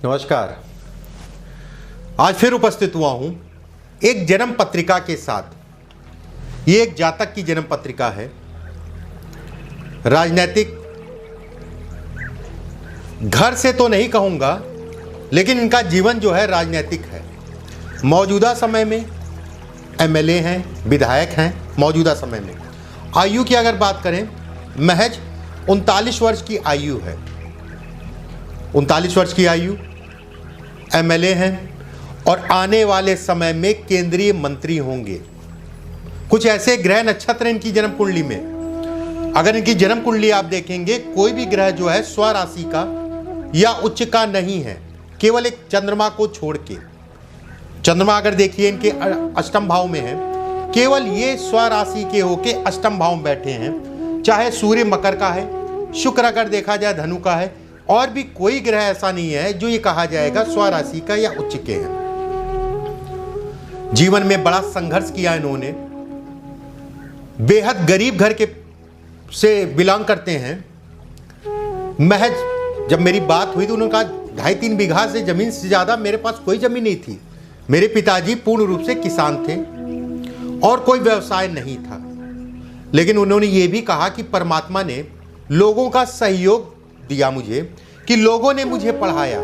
नमस्कार। आज फिर उपस्थित हुआ हूं एक जन्म पत्रिका के साथ। ये एक जातक की जन्म पत्रिका है। राजनैतिक घर से तो नहीं कहूंगा, लेकिन इनका जीवन जो है राजनैतिक है। मौजूदा समय में एमएलए हैं, विधायक हैं। मौजूदा समय में आयु की अगर बात करें, महज 39 वर्ष की आयु है। 39 वर्ष की आयु, एमएलए हैं और आने वाले समय में केंद्रीय मंत्री होंगे। कुछ ऐसे ग्रह नक्षत्र इनकी जन्म कुंडली में, अगर इनकी जन्म कुंडली आप देखेंगे, कोई भी ग्रह जो है स्वराशि का या उच्च का नहीं है, केवल एक चंद्रमा को छोड़ के। चंद्रमा अगर देखिए इनके अष्टम भाव में है, केवल ये स्वराशि के होके अष्टम भाव में बैठे हैं। चाहे सूर्य मकर का है, शुक्र अगर देखा जाए धनु का है, और भी कोई ग्रह ऐसा नहीं है जो ये कहा जाएगा स्वराशि का या उच्च के हैं। जीवन में बड़ा संघर्ष किया इन्होंने, बेहद गरीब घर के से बिलोंग करते हैं। महज जब मेरी बात हुई तो उन्होंने कहा 2.5-3 बीघा से जमीन से ज्यादा मेरे पास कोई जमीन नहीं थी। मेरे पिताजी पूर्ण रूप से किसान थे और कोई व्यवसाय नहीं था। लेकिन उन्होंने ये भी कहा कि परमात्मा ने लोगों का सहयोग दिया मुझे, कि लोगों ने मुझे पढ़ाया।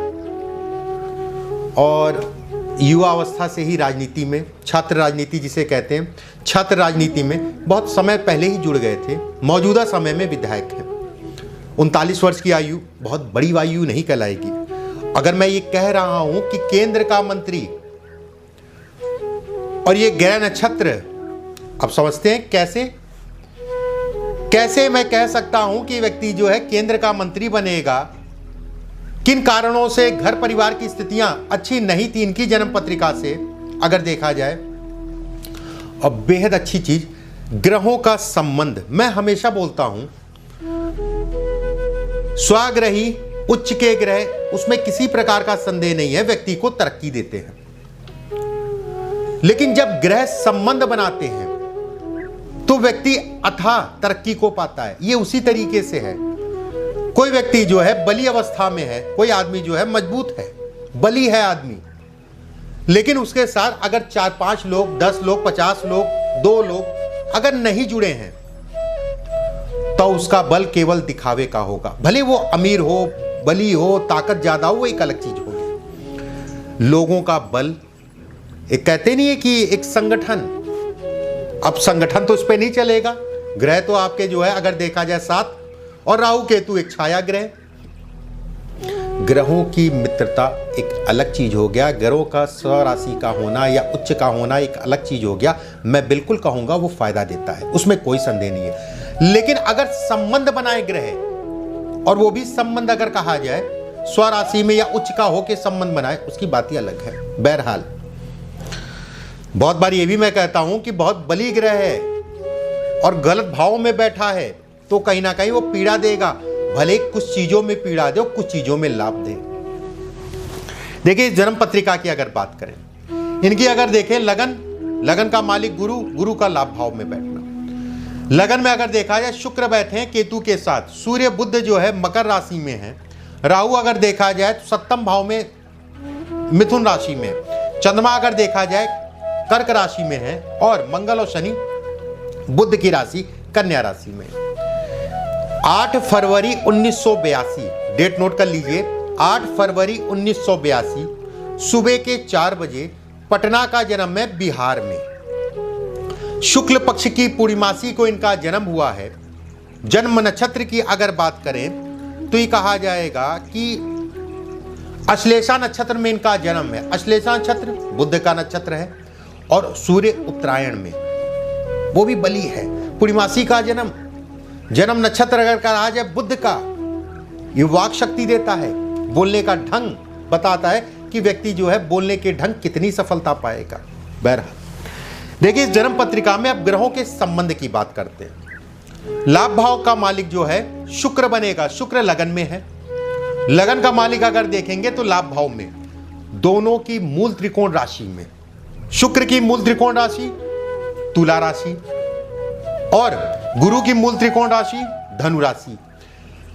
और युवा अवस्था से ही राजनीति में, छात्र राजनीति जिसे कहते हैं, छात्र राजनीति में बहुत समय पहले ही जुड़ गए थे। मौजूदा समय में विधायक हैं। 39 वर्ष की आयु बहुत बड़ी आयु नहीं कहलाएगी। अगर मैं ये कह रहा हूं कि केंद्र का मंत्री और ये ग्रह नक्षत्र, अब समझते हैं कैसे मैं कह सकता हूं कि व्यक्ति जो है केंद्र का मंत्री बनेगा। किन कारणों से घर परिवार की स्थितियां अच्छी नहीं थी इनकी जन्म पत्रिका से अगर देखा जाए। और बेहद अच्छी चीज, ग्रहों का संबंध। मैं हमेशा बोलता हूं स्वाग्रही उच्च के ग्रह, उसमें किसी प्रकार का संदेह नहीं है, व्यक्ति को तरक्की देते हैं। लेकिन जब ग्रह संबंध बनाते हैं तो व्यक्ति अथाह तरक्की को पाता है। ये उसी तरीके से है। कोई व्यक्ति जो है बली अवस्था में है, कोई आदमी जो है मजबूत है, बली है आदमी, लेकिन उसके साथ अगर 4-5 लोग, 10 लोग, 50 लोग, 2 लोग अगर नहीं जुड़े हैं तो उसका बल केवल दिखावे का होगा। भले वो अमीर हो, बली हो, ताकत ज्यादा हो, वो एक अलग चीज होगी। लोगों का बल, एक कहते नहीं है कि एक संगठन, अब संगठन तो इस पे नहीं चलेगा। ग्रह तो आपके जो है अगर देखा जाए 7, और राहु केतु एक छाया ग्रह। ग्रहों की मित्रता एक अलग चीज हो गया। ग्रहों का स्वराशि का होना या उच्च का होना एक अलग चीज हो गया। मैं बिल्कुल कहूंगा वो फायदा देता है, उसमें कोई संदेह नहीं है। लेकिन अगर संबंध बनाए ग्रह, और वो भी संबंध अगर कहा जाए स्वराशि में या उच्च का होके संबंध बनाए, उसकी बात ही अलग है। बहरहाल बहुत बार ये भी मैं कहता हूं कि बहुत बली ग्रह है और गलत भाव में बैठा है तो कहीं ना कहीं वो पीड़ा देगा। भले कुछ चीजों में पीड़ा दे और कुछ चीजों में लाभ दे। देखिए इस जन्म पत्रिका की अगर बात करें, इनकी अगर देखें लगन का मालिक गुरु का लाभ भाव में बैठना। लगन में अगर देखा जाए शुक्र बैठे हैं केतु के साथ, सूर्य बुध जो है मकर राशि में है, राहु अगर देखा जाए तो 7वें भाव में मिथुन राशि में, चंद्रमा अगर देखा जाए कर्क राशि में है, और मंगल और शनि बुध की राशि कन्या राशि में। 8 फरवरी 1982, डेट नोट कर लीजिए, 8 फरवरी 1982 सुबह के 4 बजे पटना का जन्म है, बिहार में। शुक्ल पक्ष की पूर्णिमासी को इनका जन्म हुआ है। जन्म नक्षत्र की अगर बात करें तो ये कहा जाएगा कि अश्लेषा नक्षत्र में इनका जन्म है। अश्लेषा नक्षत्र बुध का नक्षत्र है और सूर्य उत्तरायण में, वो भी बली है। पूर्णिमासी का जन्म नक्षत्र अगर कहा जाए बुध का, ये वाक शक्ति देता है, बोलने का ढंग बताता है कि व्यक्ति जो है बोलने के ढंग कितनी सफलता पाएगा। बहरहाल देखिए इस जन्म पत्रिका में अब ग्रहों के संबंध की बात करते हैं। लाभ भाव का मालिक जो है शुक्र बनेगा। शुक्र लगन में है। लगन का मालिक अगर देखेंगे तो लाभ भाव में, दोनों की मूल त्रिकोण राशि में। शुक्र की मूल त्रिकोण राशि तुला राशि और गुरु की मूल त्रिकोण राशि धनु राशि।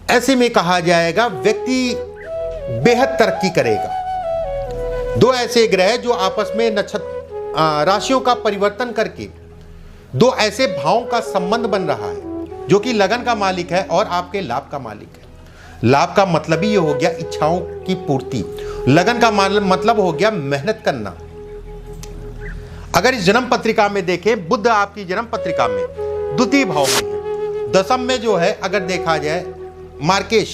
ऐसे में कहा जाएगा व्यक्ति बेहद तरक्की करेगा। दो ऐसे ग्रह जो आपस में राशियों का परिवर्तन करके दो ऐसे भावों का संबंध बन रहा है जो कि लगन का मालिक है और आपके लाभ का मालिक है। लाभ का मतलब ही ये हो गया इच्छाओं की पूर्ति, लगन का मतलब हो गया मेहनत करना। अगर इस जन्म पत्रिका में देखें, बुध आपकी जन्म पत्रिका में द्वितीय भाव में है, दशम में जो है अगर देखा जाए मार्केश,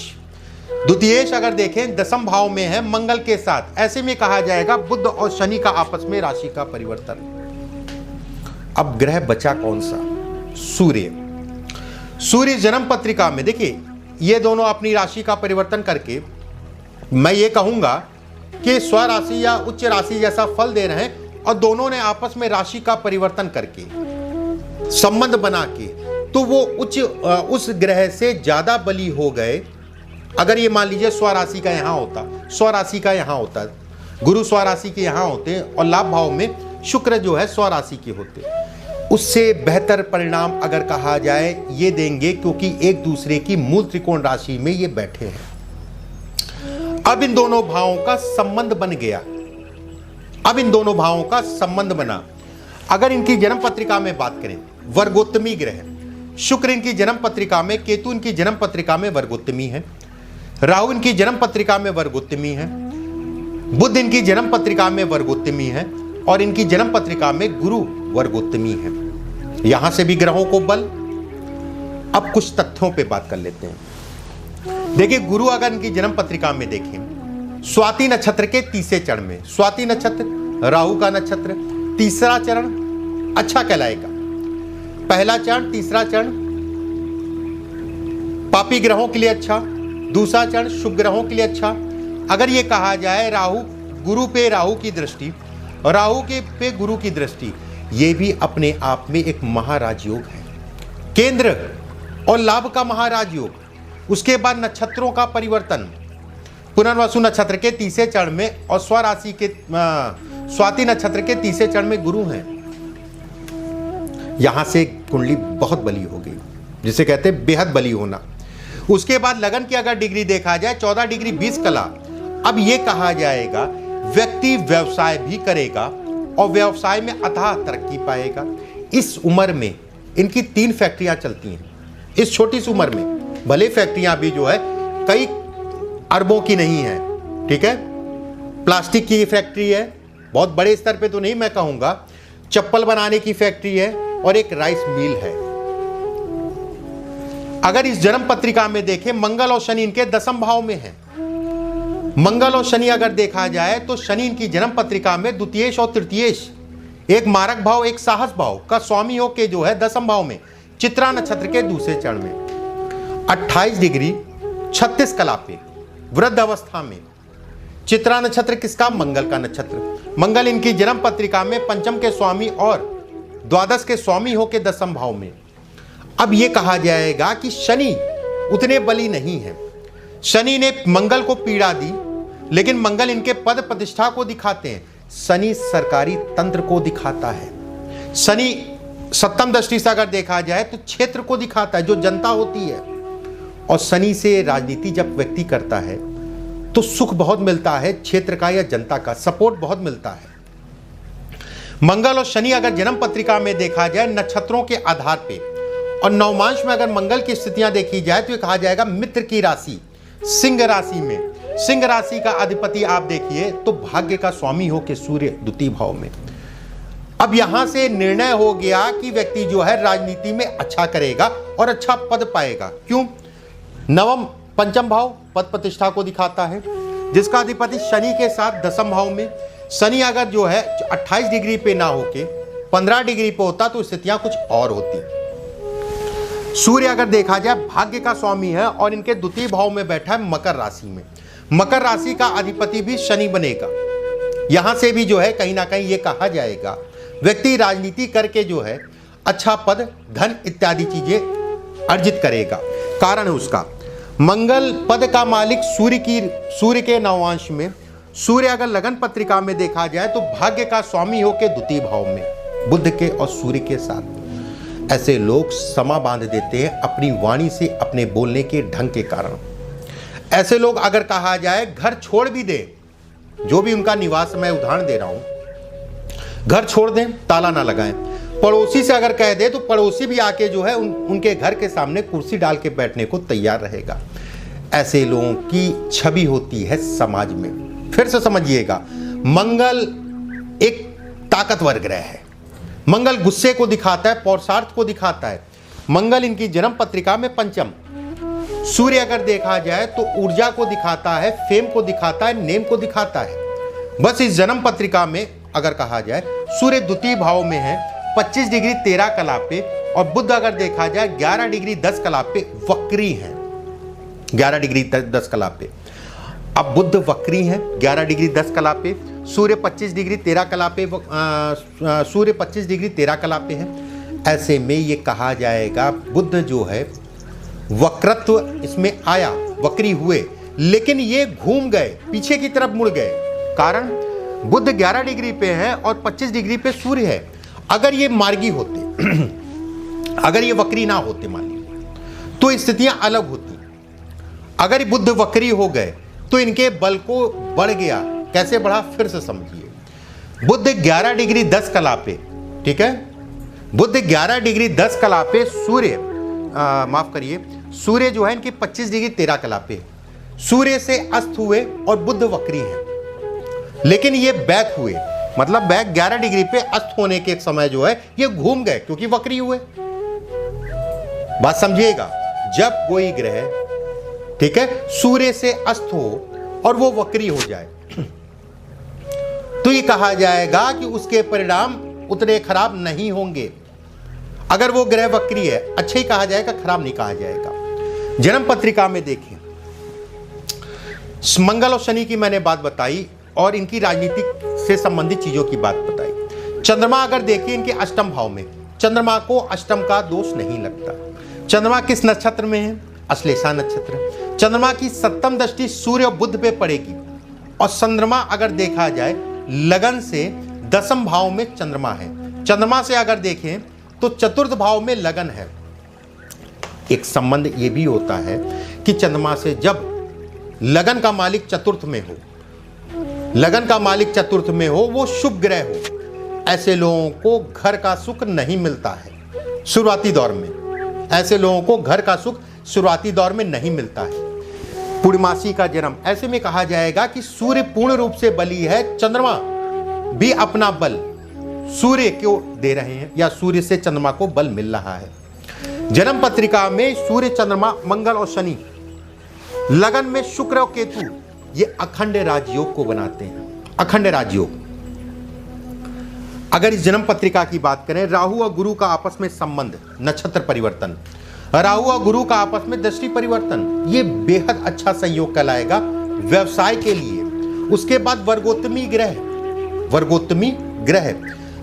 द्वितीयेश अगर देखें दशम भाव में है मंगल के साथ। ऐसे में कहा जाएगा बुध और शनि का आपस में राशि का परिवर्तन। अब ग्रह बचा कौन सा? सूर्य। सूर्य जन्म पत्रिका में देखिए, ये दोनों अपनी राशि का परिवर्तन करके मैं ये कहूंगा कि स्वराशि या उच्च राशि जैसा फल दे रहे हैं, और दोनों ने आपस में राशि का परिवर्तन करके संबंध बना के तो वो उस ग्रह से ज्यादा बली हो गए। अगर ये मान लीजिए स्वराशि का यहां होता, स्वराशि का यहां होता, गुरु स्वराशि के यहां होते और लाभ भाव में शुक्र जो है स्वराशि के होते, उससे बेहतर परिणाम अगर कहा जाए ये देंगे, क्योंकि एक दूसरे की मूल त्रिकोण राशि में ये बैठे हैं। अब इन दोनों भावों का संबंध बन गया, अब इन दोनों भावों का संबंध बना। अगर इनकी जन्म पत्रिका में बात करें, वर्गोत्तमी ग्रह शुक्र इनकी जन्म पत्रिका में, केतु इनकी जन्म पत्रिका में वर्गोत्तमी है, राहु इनकी जन्म पत्रिका में वर्गोत्तमी है, बुध इनकी जन्म पत्रिका में वर्गोत्तमी है, और इनकी जन्म पत्रिका में गुरु वर्गोत्तमी है। यहां से भी ग्रहों को बल। अब कुछ तथ्यों पे बात कर लेते हैं। देखिए, गुरु अगर इनकी जन्म पत्रिका में देखें, स्वाति नक्षत्र के तीसरे चरण में, स्वाति नक्षत्र राहु का नक्षत्र, तीसरा चरण अच्छा कहलाएगा। पहला चरण, तीसरा चरण पापी ग्रहों के लिए अच्छा, दूसरा चरण शुभ ग्रहों के लिए अच्छा। अगर ये कहा जाए राहु, गुरु पे राहु की दृष्टि, राहु के पे गुरु की दृष्टि, ये भी अपने आप में एक महाराज योग है, केंद्र और लाभ का महाराज योग। उसके बाद नक्षत्रों का परिवर्तन, पुनर्वसु नक्षत्र के तीसरे चरण में और स्वराशि के स्वाति नक्षत्र के तीसरे चरण में गुरु हैं। यहां से कुंडली बहुत बली हो गई, जिसे कहते हैं बेहद बली होना। उसके बाद लगन की अगर डिग्री देखा जाए 14 डिग्री 20 कला। अब यह कहा जाएगा व्यक्ति व्यवसाय भी करेगा और व्यवसाय में अथाह तरक्की पाएगा। इस उम्र में इनकी 3 फैक्ट्रियां चलती हैं, इस छोटी सी उम्र में। भले फैक्ट्रियां भी जो है कई अरबों की नहीं है, ठीक है, प्लास्टिक की फैक्ट्री है, बहुत बड़े स्तर पे तो नहीं मैं कहूंगा, चप्पल बनाने की फैक्ट्री है और एक राइस मिल है। अगर इस जन्म पत्रिका में देखें, मंगल और शनि इनके दशम भाव में है। मंगल और शनि अगर देखा जाए तो शनि इनकी जन्म पत्रिका में द्वितीयेश और तृतीयेश, एक मारक भाव एक साहस भाव का स्वामी हो के जो है दशम भाव में, चित्रा नक्षत्र के दूसरे चरण में 28 डिग्री 36 कला पे वृद्ध अवस्था में। चित्रा नक्षत्र किसका? मंगल का नक्षत्र। मंगल इनकी जन्म पत्रिका में पंचम के स्वामी और द्वादश के स्वामी हो के दशम भाव में। अब यह कहा जाएगा कि शनि उतने बली नहीं है। शनि ने मंगल को पीड़ा दी, लेकिन मंगल इनके पद प्रतिष्ठा को दिखाते हैं, शनि सरकारी तंत्र को दिखाता है। शनि सप्तम दृष्टि से अगर देखा जाए तो क्षेत्र को दिखाता है, जो जनता होती है। और शनि से राजनीति जब व्यक्ति करता है तो सुख बहुत मिलता है, क्षेत्र का या जनता का सपोर्ट बहुत मिलता है। मंगल और शनि अगर जन्म पत्रिका में देखा जाए नक्षत्रों के आधार पे और नवमांश में अगर मंगल की स्थितियां देखी जाए तो ये कहा जाएगा मित्र की राशि सिंह राशि में। सिंह राशि का अधिपति आप देखिए तो भाग्य का स्वामी हो के सूर्य द्वितीय भाव में। अब यहां से निर्णय हो गया कि व्यक्ति जो है राजनीति में अच्छा करेगा और अच्छा पद पाएगा। क्यों? नवम पंचम भाव पद प्रतिष्ठा को दिखाता है, जिसका अधिपति शनि के साथ दशम भाव में। शनि अगर जो है 28 डिग्री पे ना होके 15 डिग्री पे होता तो स्थितियां कुछ और होती। सूर्य अगर देखा जाए भाग्य का स्वामी है और इनके द्वितीय भाव में बैठा है मकर राशि में। मकर राशि का अधिपति भी शनि बनेगा। यहां से भी जो है कहीं ना कहीं ये कहा जाएगा व्यक्ति राजनीति करके जो है अच्छा पद धन इत्यादि चीजें अर्जित करेगा। कारण है उसका मंगल पद का मालिक सूर्य के नवांश में। सूर्य अगर लगन पत्रिका में देखा जाए तो भाग्य का स्वामी हो के द्वितीय भाव में बुध के और सूर्य के साथ। ऐसे लोग समा बांध देते हैं अपनी वाणी से, अपने बोलने के ढंग के कारण। ऐसे लोग अगर कहा जाए घर छोड़ भी दे, जो भी उनका निवास, मैं उदाहरण दे रहा हूं, घर छोड़ दें, ताला ना लगाएं, पड़ोसी से अगर कह दे तो पड़ोसी भी आके जो है उनके घर के सामने कुर्सी डाल के बैठने को तैयार रहेगा। ऐसे लोगों की छवि होती है समाज में। फिर से समझिएगा, मंगल एक ताकतवर ग्रह है। मंगल गुस्से को दिखाता है, पौरुषार्थ को दिखाता है। मंगल इनकी जन्म पत्रिका में पंचम। सूर्य अगर देखा जाए तो ऊर्जा को दिखाता है, फेम को दिखाता है, नेम को दिखाता है। बस इस जन्म पत्रिका में अगर कहा जाए, सूर्य द्वितीय भाव में है 25 डिग्री 13 कला पे, और बुध अगर देखा जाए 11 डिग्री 10 कला पे वक्री है। 11 डिग्री 10 कला पे अब बुध वक्री है 11 डिग्री 10 कला पे, सूर्य 25 डिग्री 13 कला पे, सूर्य 25 डिग्री 13 कला पे है। ऐसे में ये कहा जाएगा बुध जो है वक्रत्व इसमें आया, वक्री हुए, लेकिन ये घूम गए, पीछे की तरफ मुड़ गए। कारण बुध 11 डिग्री पे है और 25 डिग्री पे सूर्य है। अगर ये मार्गी होते अगर ये वक्री ना होते मान लीजिए, तो स्थितियां अलग होती। अगर बुध वक्री हो गए तो इनके बल को बढ़ गया। कैसे बढ़ा, फिर से समझिए। बुध 11 डिग्री 10 कला पे, ठीक है, बुध 11 डिग्री 10 कला पे, सूर्य माफ करिए, सूर्य जो है इनकी 25 डिग्री 13 कला पे। सूर्य से अस्त हुए और बुध वक्री है, लेकिन ये बैक हुए, मतलब बैक 11 डिग्री पे अस्त होने के समय जो है ये घूम गए, क्योंकि वक्री हुए। बात समझिएगा, जब कोई ग्रह, ठीक है, सूर्य से अस्त हो और वो वक्री हो जाए तो ये कहा जाएगा कि उसके परिणाम उतने खराब नहीं होंगे। अगर वो ग्रह वक्री है, अच्छा ही कहा जाएगा, खराब नहीं कहा जाएगा। जन्म पत्रिका में देखें, मंगल और शनि की मैंने बात बताई और इनकी राजनीतिक से संबंधित चीजों की बात बताई। चंद्रमा अगर देखिए इनके अष्टम भाव में, चंद्रमा को अष्टम का दोष नहीं लगता। चंद्रमा किस नक्षत्र में है, अश्लेषा नक्षत्र। चंद्रमा की सप्तम दृष्टि सूर्य और बुध पे पड़ेगी, और चंद्रमा अगर देखा जाए लगन से दसम भाव में चंद्रमा है। चंद्रमा से अगर देखें तो चतुर्थ भाव में लगन है। एक संबंध ये भी होता है कि चंद्रमा से जब लगन का मालिक चतुर्थ में हो, लगन का मालिक चतुर्थ में हो, वो शुभ ग्रह हो, ऐसे लोगों को घर का सुख नहीं मिलता है शुरुआती दौर में। ऐसे लोगों को घर का सुख शुरुआती दौर में नहीं मिलता है। पूर्णमासी का जन्म, ऐसे में कहा जाएगा कि सूर्य पूर्ण रूप से बली है, चंद्रमा भी अपना बल सूर्य को दे रहे हैं, या सूर्य से चंद्रमा को बल मिल रहा है। जन्म पत्रिका में सूर्य, चंद्रमा, मंगल और शनि, लगन में शुक्र और केतु, ये अखंड राजयोग को बनाते हैं। अखंड राजयोग। अगर इस जन्म पत्रिका की बात करें, राहु और गुरु का आपस में संबंध, नक्षत्र परिवर्तन, राहु और गुरु का आपस में दृष्टि परिवर्तन, ये बेहद अच्छा संयोग कहलाएगा व्यवसाय के लिए। उसके बाद वर्गोत्तमी ग्रह, वर्गोत्तमी ग्रह,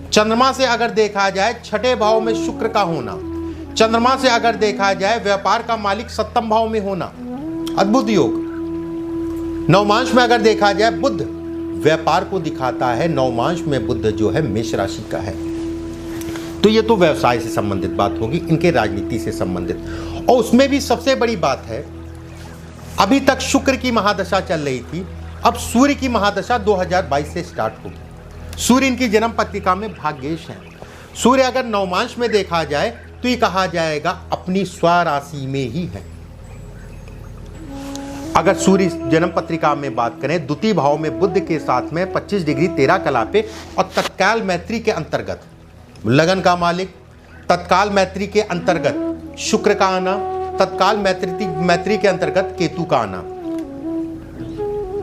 चंद्रमा से अगर देखा जाए छठे भाव में शुक्र का होना, चंद्रमा से अगर देखा जाए व्यापार का मालिक सप्तम भाव में होना, अद्भुत योग। नवमांश में अगर देखा जाए बुध व्यापार को दिखाता है, नवमांश में बुध जो है मेष राशि का है। तो ये तो व्यवसाय से संबंधित बात होगी, इनके राजनीति से संबंधित। और उसमें भी सबसे बड़ी बात है, अभी तक शुक्र की महादशा चल रही थी, अब सूर्य की महादशा 2022 से स्टार्ट होगी। सूर्य इनकी जन्म पत्रिका में भाग्येश है। सूर्य अगर नवमांश में देखा जाए तो ये कहा जाएगा अपनी स्वराशि में ही है। अगर सूर्य जन्म पत्रिका में बात करें, द्वितीय भाव में बुध के साथ में 25 डिग्री 13 कला पे, और तत्काल मैत्री के अंतर्गत लगन का मालिक, तत्काल मैत्री के अंतर्गत शुक्र का आना, तत्काल मैत्री के अंतर्गत केतु का आना,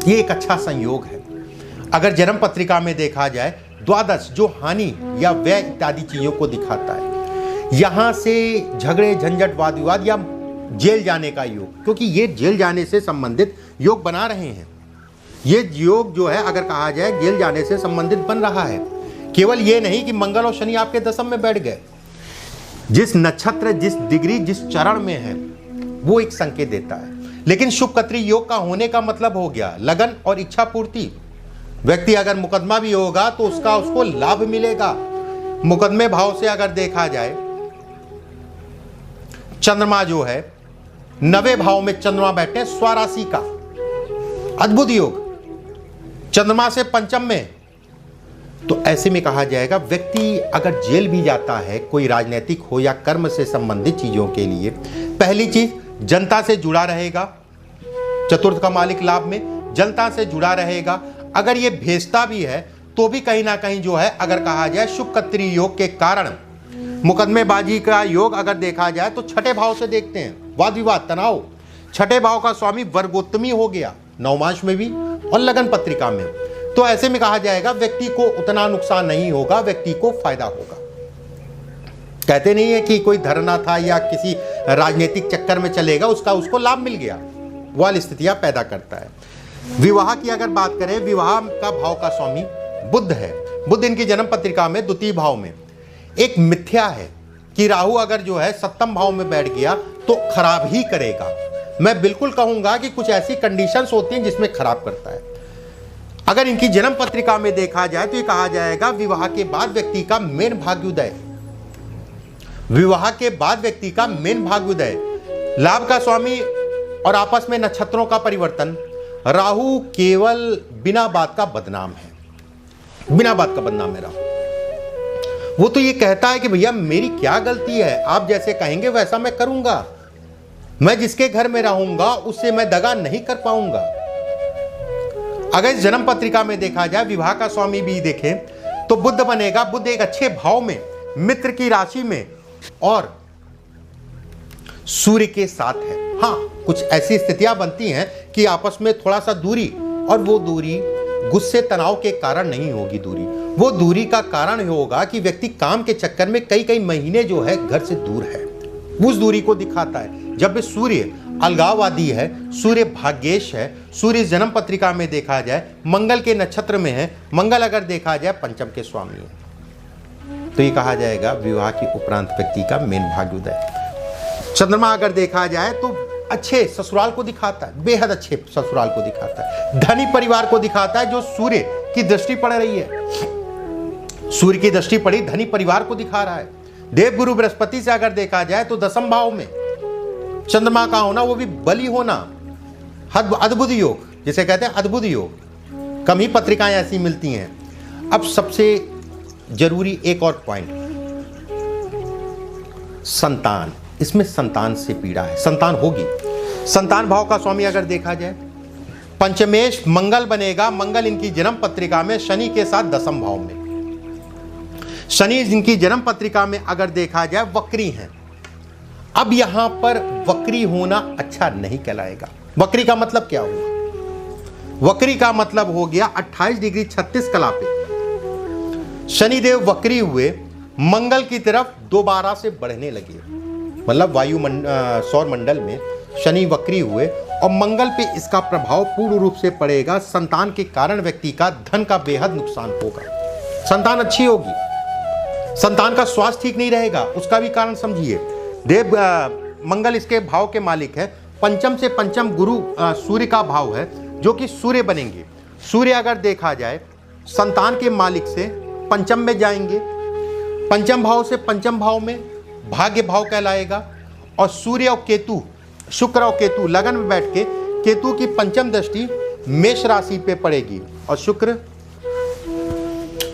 ये एक अच्छा संयोग है। अगर जन्म पत्रिका में देखा जाए द्वादश, जो हानि या व्यय इत्यादि चीजों को दिखाता है, यहां से झगड़े, झंझट, वाद विवाद या जेल जाने का योग, क्योंकि ये जेल जाने से संबंधित योग बना रहे हैं। ये योग जो है अगर कहा जाए जेल जाने से संबंधित बन रहा है। केवल ये नहीं कि मंगल और शनि आपके दशम में बैठ गए, जिस नक्षत्र, जिस डिग्री, जिस चरण में है वो एक संकेत देता है। लेकिन शुभ कत्री योग का होने का मतलब हो गया लगन और इच्छा पूर्ति। व्यक्ति अगर मुकदमा भी होगा तो उसको लाभ मिलेगा। मुकदमे भाव से अगर देखा जाए, चंद्रमा जो है 9वें भाव में चंद्रमा बैठे स्वराशि का, अद्भुत योग, चंद्रमा से पंचम में। तो ऐसे में कहा जाएगा व्यक्ति अगर जेल भी जाता है, कोई राजनीतिक हो या कर्म से संबंधित चीजों के लिए, पहली चीज जनता से जुड़ा रहेगा। चतुर्थ का मालिक लाभ में जनता से जुड़ा रहेगा। अगर ये भेजता भी है तो भी कहीं ना कहीं जो है, अगर कहा जाए शुक्र योग के कारण मुकदमेबाजी का योग अगर देखा जाए तो छठे भाव से देखते हैं, वाद विवाद तनाव। छठे भाव का स्वामी वर्गोत्तमी हो गया, नवमांश में भी और लगन पत्रिका में। तो ऐसे में कहा जाएगा व्यक्ति को उतना नुकसान नहीं होगा, व्यक्ति को फायदा होगा। कहते नहीं है कि कोई धरना था या किसी राजनीतिक चक्कर में चलेगा, उसको लाभ मिल गया, वह स्थितियां पैदा करता है। विवाह की अगर बात करें, विवाह का भाव का स्वामी बुध है। बुध इनकी जन्म पत्रिका में द्वितीय भाव में। एक मिथ्या है कि राहु अगर जो है सप्तम भाव में बैठ गया तो खराब ही करेगा। मैं बिल्कुल कहूंगा कि कुछ ऐसी कंडीशंस होती हैं जिसमें खराब करता है। अगर इनकी जन्म पत्रिका में देखा जाए तो ये कहा जाएगा विवाह के बाद व्यक्ति का मेन भाग्योदय, विवाह के बाद व्यक्ति का मेन भाग्योदय, लाभ का स्वामी और आपस में नक्षत्रों का परिवर्तन। राहु केवल बिना बात का बदनाम है, बिना बात का बदनाम है राहु। वो तो ये कहता है कि भैया मेरी क्या गलती है, आप जैसे कहेंगे वैसा मैं करूंगा, मैं जिसके घर में रहूंगा उससे मैं दगा नहीं कर पाऊंगा। अगर इस जन्म पत्रिका में देखा जाए, विवाह का स्वामी भी देखें तो बुध बनेगा। बुध एक अच्छे भाव में, मित्र की राशि में और सूर्य के साथ है। हाँ, कुछ ऐसी स्थितियां बनती हैं कि आपस में थोड़ा सा दूरी, और वो दूरी गुस्से तनाव के कारण नहीं होगी। दूरी, वो दूरी का कारण होगा कि व्यक्ति काम के चक्कर में कई कई महीने जो है घर से दूर है, उस दूरी को दिखाता है। जब सूर्य अलगाववादी है, सूर्य भाग्येश है, सूर्य जन्म पत्रिका में देखा जाए मंगल के नक्षत्र में है, मंगल अगर देखा जाए पंचम के स्वामी है, तो ये कहा जाएगा विवाह के उपरांत व्यक्ति का मेन भाग्योदय। चंद्रमा अगर देखा जाए तो अच्छे ससुराल को दिखाता है, बेहद अच्छे ससुराल को दिखाता है, धनी परिवार को दिखाता है। जो सूर्य की दृष्टि पड़ रही है, सूर्य की दृष्टि पड़ी धनी परिवार को दिखा रहा है। देवगुरु बृहस्पति से अगर देखा जाए तो दसम भाव में चंद्रमा का होना, वो भी बली होना, अद्भुत योग जिसे कहते हैं अद्भुत योग। कम ही पत्रिकाएं ऐसी मिलती हैं। अब सबसे जरूरी एक और पॉइंट, संतान। इसमें संतान से पीड़ा है, संतान होगी। संतान भाव का स्वामी अगर देखा जाए पंचमेश मंगल बनेगा। मंगल इनकी जन्म पत्रिका में शनि के साथ दसम भाव में। शनि इनकी जन्म पत्रिका में अगर देखा जाए वक्री हैं। अब यहां पर वक्री होना अच्छा नहीं कहलाएगा। वक्री का मतलब क्या हुआ? वक्री का मतलब हो गया 28 डिग्री 36 कला पे शनिदेव वक्री हुए, मंगल की तरफ दोबारा से बढ़ने लगे। मतलब सौर मंडल में शनि वक्री हुए और मंगल पे इसका प्रभाव पूर्ण रूप से पड़ेगा। संतान के कारण व्यक्ति का धन का बेहद नुकसान होगा। संतान अच्छी होगी, संतान का स्वास्थ्य ठीक नहीं रहेगा, उसका भी कारण समझिए। मंगल इसके भाव के मालिक है। पंचम से पंचम गुरु सूर्य का भाव है, जो कि सूर्य बनेंगे। सूर्य अगर देखा जाए संतान के मालिक से पंचम में जाएंगे, पंचम भाव से पंचम भाव में भाग्य भाव कहलाएगा। और सूर्य और केतु, शुक्र और केतु लगन में बैठ के केतु की पंचम दृष्टि मेष राशि पे पड़ेगी। और शुक्र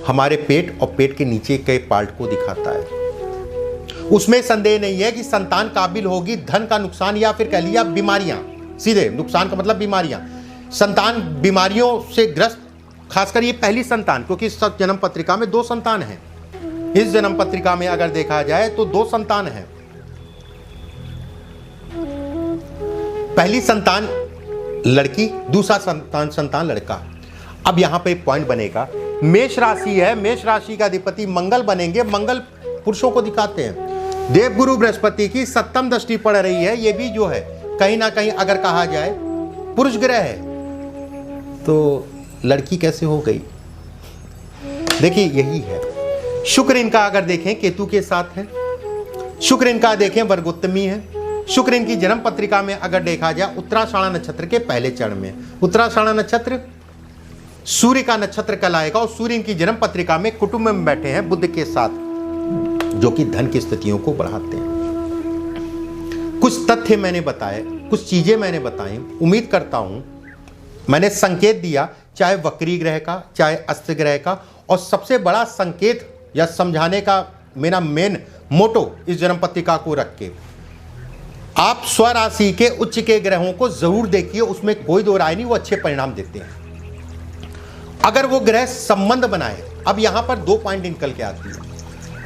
हमारे पेट और पेट के नीचे के पार्ट को दिखाता है। उसमें संदेह नहीं है कि संतान काबिल होगी। धन का नुकसान या फिर कह लिया बीमारियां, सीधे नुकसान का मतलब बीमारियां। संतान बीमारियों से ग्रस्त, खासकर ये पहली संतान, क्योंकि इस जन्म पत्रिका में 2 संतान हैं। इस जन्म पत्रिका में अगर देखा जाए तो 2 संतान हैं। पहली संतान लड़की, दूसरा संतान लड़का। अब यहां पे पॉइंट बनेगा, मेष राशि है, मेष राशि का अधिपति मंगल बनेंगे। मंगल पुरुषों को दिखाते हैं। देवगुरु बृहस्पति की 7वीं दृष्टि पड़ रही है। ये भी जो है कहीं ना कहीं अगर कहा जाए पुरुष ग्रह है, तो लड़की कैसे हो गई? देखिए यही है। शुक्र इनका अगर देखें केतु के साथ है, शुक्र इनका देखें वर्गोत्तमी है। शुक्र इनकी जन्म पत्रिका में अगर देखा जाए उत्तराषाढ़ा नक्षत्र के पहले चरण में। उत्तराषाढ़ा नक्षत्र सूर्य का नक्षत्र कहलाएगा और सूर्य इनकी जन्म पत्रिका में कुटुंब में बैठे हैं बुध के साथ, जो कि धन की स्थितियों को बढ़ाते हैं। कुछ तथ्य मैंने बताए, कुछ चीजें मैंने बताई। उम्मीद करता हूं मैंने संकेत दिया, चाहे वक्री ग्रह का, चाहे अस्त ग्रह का, और सबसे बड़ा संकेत या समझाने का मेरा मेन मोटो इस जन्म पत्रिका को रख के, आप स्वराशि के उच्च के ग्रहों को जरूर देखिए, उसमें कोई दो राय नहीं, वो अच्छे परिणाम देते हैं। अगर वो ग्रह संबंध बनाए, अब यहां पर 2 पॉइंट निकल के आती है।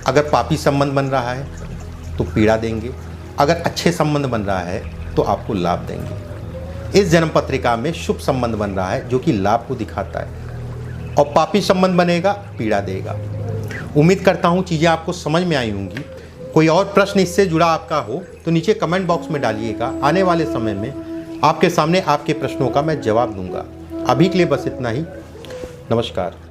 अगर पापी संबंध बन रहा है तो पीड़ा देंगे, अगर अच्छे संबंध बन रहा है तो आपको लाभ देंगे। इस जन्म पत्रिका में शुभ संबंध बन रहा है जो कि लाभ को दिखाता है, और पापी संबंध बनेगा पीड़ा देगा। उम्मीद करता हूं चीज़ें आपको समझ में आई होंगी। कोई और प्रश्न इससे जुड़ा आपका हो तो नीचे कमेंट बॉक्स में डालिएगा, आने वाले समय में आपके सामने आपके प्रश्नों का मैं जवाब दूंगा। अभी के लिए बस इतना ही। नमस्कार।